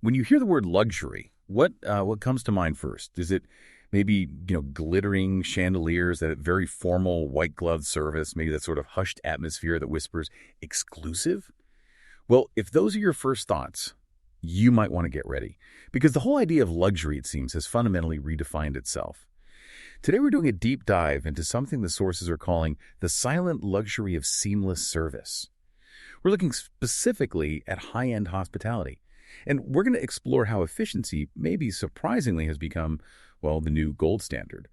When you hear the word luxury, what comes to mind first? Is it maybe, glittering chandeliers, that very formal white glove service, maybe that sort of hushed atmosphere that whispers exclusive? Well, if those are your first thoughts, you might want to get ready, because the whole idea of luxury, it seems, has fundamentally redefined itself. Today we're doing a deep dive into something the sources are calling the silent luxury of seamless service. We're looking specifically at high-end hospitality, and we're going to explore how efficiency, maybe surprisingly, has become, well, the new gold standard.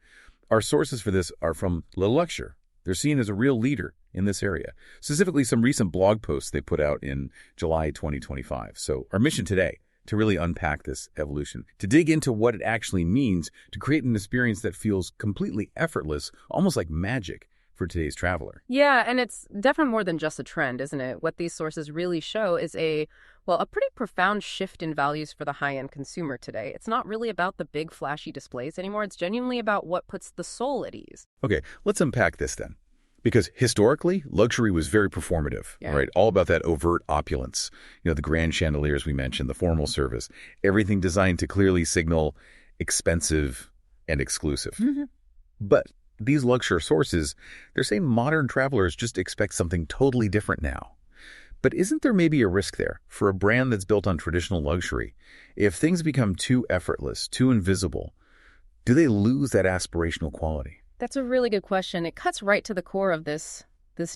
Our sources for this are from Luxure. They're seen as a real leader in this area, specifically some recent blog posts they put out in July 2025. So our mission today, to really unpack this evolution, to dig into what it actually means to create an experience that feels completely effortless, almost like magic for today's traveler. Yeah, and it's definitely more than just a trend, isn't it? What these sources really show is a pretty profound shift in values for the high-end consumer today. It's not really about the big flashy displays anymore. It's genuinely about what puts the soul at ease. Okay, let's unpack this then. Because historically, luxury was very performative, right? All about that overt opulence. The grand chandeliers we mentioned, the formal service, everything designed to clearly signal expensive and exclusive. Mm-hmm. But these luxury sources, they're saying modern travelers just expect something totally different now. But isn't there maybe a risk there for a brand that's built on traditional luxury? If things become too effortless, too invisible, do they lose that aspirational quality? That's a really good question. It cuts right to the core of this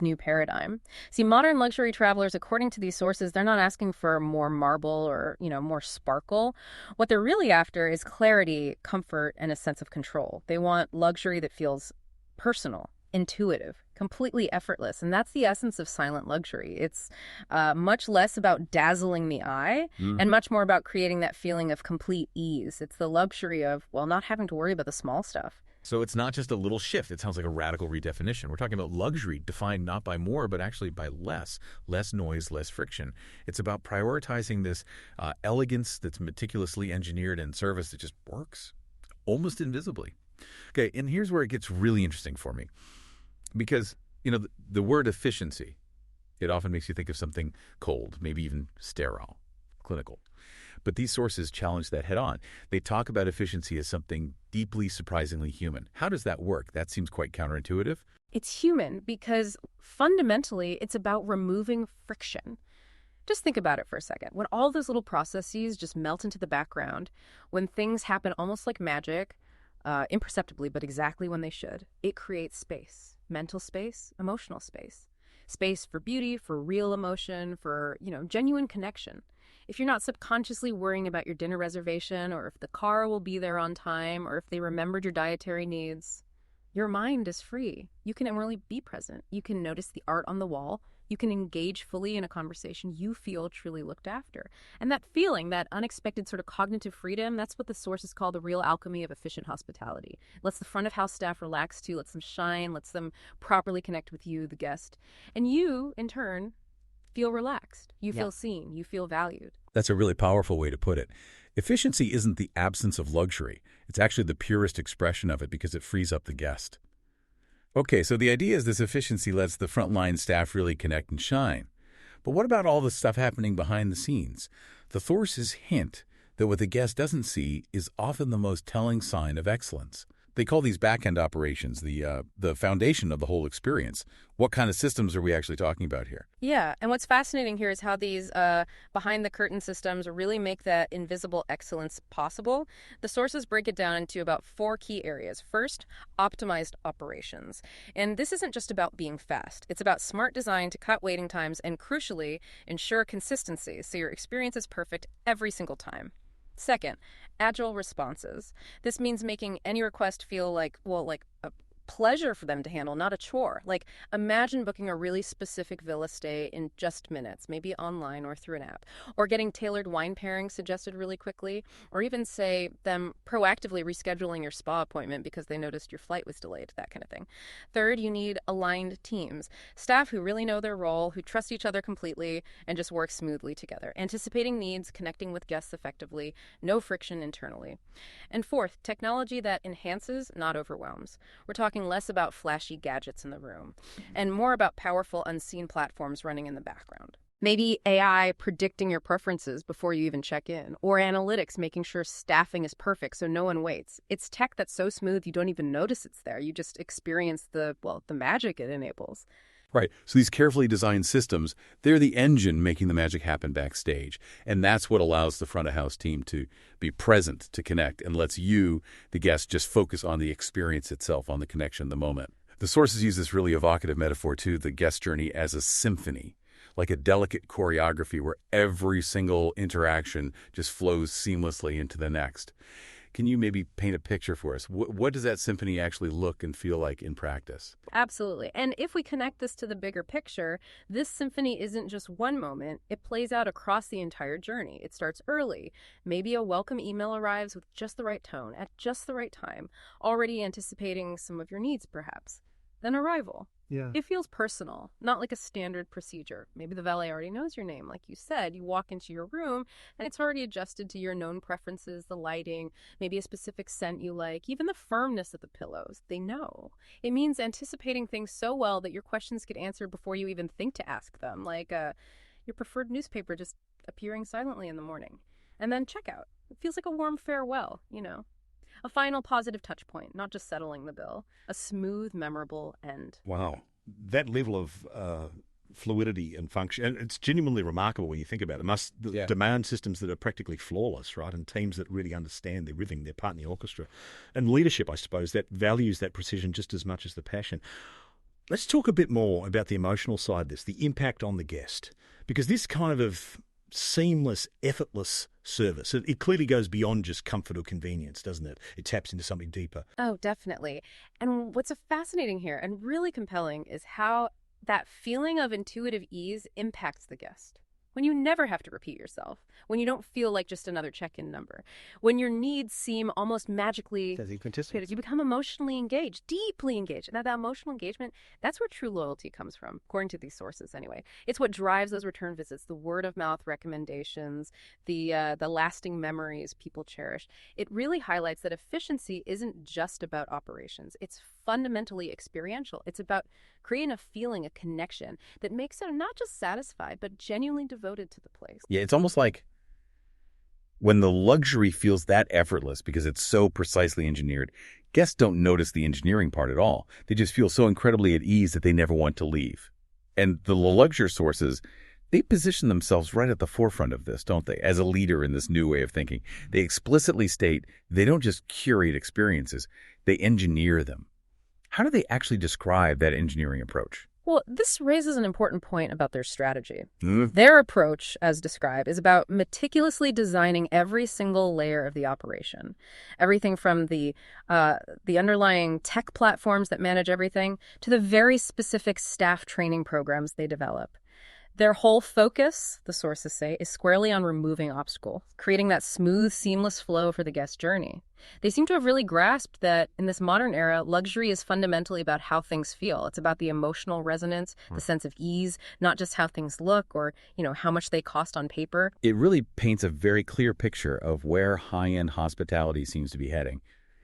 new paradigm. See, modern luxury travelers, according to these sources, they're not asking for more marble or, more sparkle. What they're really after is clarity, comfort, and a sense of control. They want luxury that feels personal, intuitive, completely effortless. And that's the essence of silent luxury. It's much less about dazzling the eye and much more about creating that feeling of complete ease. It's the luxury of, not having to worry about the small stuff. So it's not just a little shift. It sounds like a radical redefinition. We're talking about luxury defined not by more, but actually by less noise, less friction. It's about prioritizing this elegance that's meticulously engineered and service that just works almost invisibly. Okay, and here's where it gets really interesting for me. Because, the word efficiency, it often makes you think of something cold, maybe even sterile, clinical. But these sources challenge that head on. They talk about efficiency as something deeply, surprisingly human. How does that work? That seems quite counterintuitive. It's human because fundamentally it's about removing friction. Just think about it for a second. When all those little processes just melt into the background, when things happen almost like magic, imperceptibly, but exactly when they should, it creates space, mental space, emotional space, space for beauty, for real emotion, for, genuine connection. If you're not subconsciously worrying about your dinner reservation or if the car will be there on time or if they remembered your dietary needs, your mind is free. You can really be present. You can notice the art on the wall. You can engage fully in a conversation. You feel truly looked after. And that feeling, that unexpected sort of cognitive freedom, that's what the sources call the real alchemy of efficient hospitality. It lets the front of house staff relax too, lets them shine, lets them properly connect with you, the guest. And you, in turn, feel relaxed. You feel seen. You feel valued. That's a really powerful way to put it. Efficiency isn't the absence of luxury. It's actually the purest expression of it because it frees up the guest. Okay, so the idea is this efficiency lets the frontline staff really connect and shine. But what about all the stuff happening behind the scenes? The sources hint that what the guest doesn't see is often the most telling sign of excellence. They call these back-end operations the foundation of the whole experience. What kind of systems are we actually talking about here? Yeah, and what's fascinating here is how these behind-the-curtain systems really make that invisible excellence possible. The sources break it down into about 4 key areas. First, optimized operations. And this isn't just about being fast. It's about smart design to cut waiting times and, crucially, ensure consistency so your experience is perfect every single time. Second, agile responses. This means making any request feel like a pleasure for them to handle, not a chore. Like, imagine booking a really specific villa stay in just minutes, maybe online or through an app, or getting tailored wine pairings suggested really quickly, or even, say, them proactively rescheduling your spa appointment because they noticed your flight was delayed, that kind of thing. Third, you need aligned teams, staff who really know their role, who trust each other completely, and just work smoothly together, anticipating needs, connecting with guests effectively, no friction internally. And fourth, technology that enhances, not overwhelms. We're talking less about flashy gadgets in the room and more about powerful unseen platforms running in the background. Maybe AI predicting your preferences before you even check in, or analytics making sure staffing is perfect so no one waits. It's tech that's so smooth you don't even notice it's there. You just experience the magic it enables. Right. So these carefully designed systems, they're the engine making the magic happen backstage. And that's what allows the front of house team to be present, to connect, and lets you, the guest, just focus on the experience itself, on the connection, the moment. The sources use this really evocative metaphor, too, the guest journey as a symphony, like a delicate choreography where every single interaction just flows seamlessly into the next. Can you maybe paint a picture for us? What does that symphony actually look and feel like in practice? Absolutely. And if we connect this to the bigger picture, this symphony isn't just one moment. It plays out across the entire journey. It starts early. Maybe a welcome email arrives with just the right tone, at just the right time, already anticipating some of your needs, perhaps. Then arrival. Yeah. It feels personal, not like a standard procedure. Maybe the valet already knows your name. Like you said, you walk into your room and it's already adjusted to your known preferences, the lighting, maybe a specific scent you like, even the firmness of the pillows. They know. It means anticipating things so well that your questions get answered before you even think to ask them, like your preferred newspaper just appearing silently in the morning. And then checkout. It feels like a warm farewell, you know. A final positive touch point, not just settling the bill. A smooth, memorable end. Wow. That level of fluidity and function, and it's genuinely remarkable when you think about it. It must demand systems that are practically flawless, right? And teams that really understand their rhythm, their part in the orchestra. And leadership, I suppose, that values that precision just as much as the passion. Let's talk a bit more about the emotional side of this, the impact on the guest. Because this kind of seamless, effortless service, it clearly goes beyond just comfort or convenience, doesn't it? It taps into something deeper. Oh, definitely. And what's fascinating here and really compelling is how that feeling of intuitive ease impacts the guest. When you never have to repeat yourself, when you don't feel like just another check-in number, when your needs seem almost magically created, you become emotionally engaged, deeply engaged. And that emotional engagement, that's where true loyalty comes from, according to these sources anyway. It's what drives those return visits, the word-of-mouth recommendations, the lasting memories people cherish. It really highlights that efficiency isn't just about operations. It's fundamentally experiential. It's about creating a feeling, a connection that makes them not just satisfied, but genuinely devoted to the place. Yeah, it's almost like when the luxury feels that effortless because it's so precisely engineered, guests don't notice the engineering part at all. They just feel so incredibly at ease that they never want to leave. And the Luxure sources, they position themselves right at the forefront of this, don't they? As a leader in this new way of thinking. They explicitly state they don't just curate experiences, they engineer them. How do they actually describe that engineering approach? Well, this raises an important point about their strategy. Their approach, as described, is about meticulously designing every single layer of the operation. Everything from the underlying tech platforms that manage everything to the very specific staff training programs they develop. Their whole focus, the sources say, is squarely on removing obstacles, creating that smooth, seamless flow for the guest journey. They seem to have really grasped that in this modern era, luxury is fundamentally about how things feel. It's about the emotional resonance, the sense of ease, not just how things look or, how much they cost on paper. It really paints a very clear picture of where high-end hospitality seems to be heading.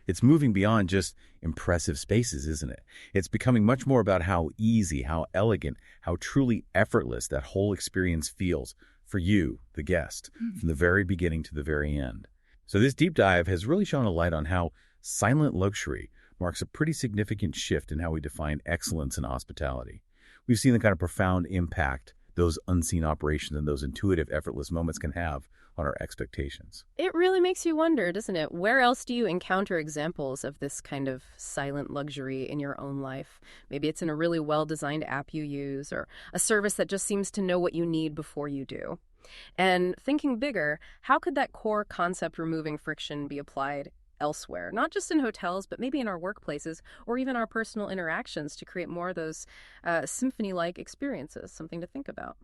It's moving beyond just impressive spaces, isn't it? It's becoming much more about how easy, how elegant, how truly effortless that whole experience feels for you, the guest, from the very beginning to the very end. So this deep dive has really shone a light on how silent luxury marks a pretty significant shift in how we define excellence in hospitality. We've seen the kind of profound impact those unseen operations and those intuitive, effortless moments can have on our expectations. It really makes you wonder, doesn't it? Where else do you encounter examples of this kind of silent luxury in your own life? Maybe it's in a really well-designed app you use or a service that just seems to know what you need before you do. And thinking bigger, how could that core concept removing friction be applied elsewhere? Not just in hotels, but maybe in our workplaces or even our personal interactions to create more of those symphony-like experiences, something to think about.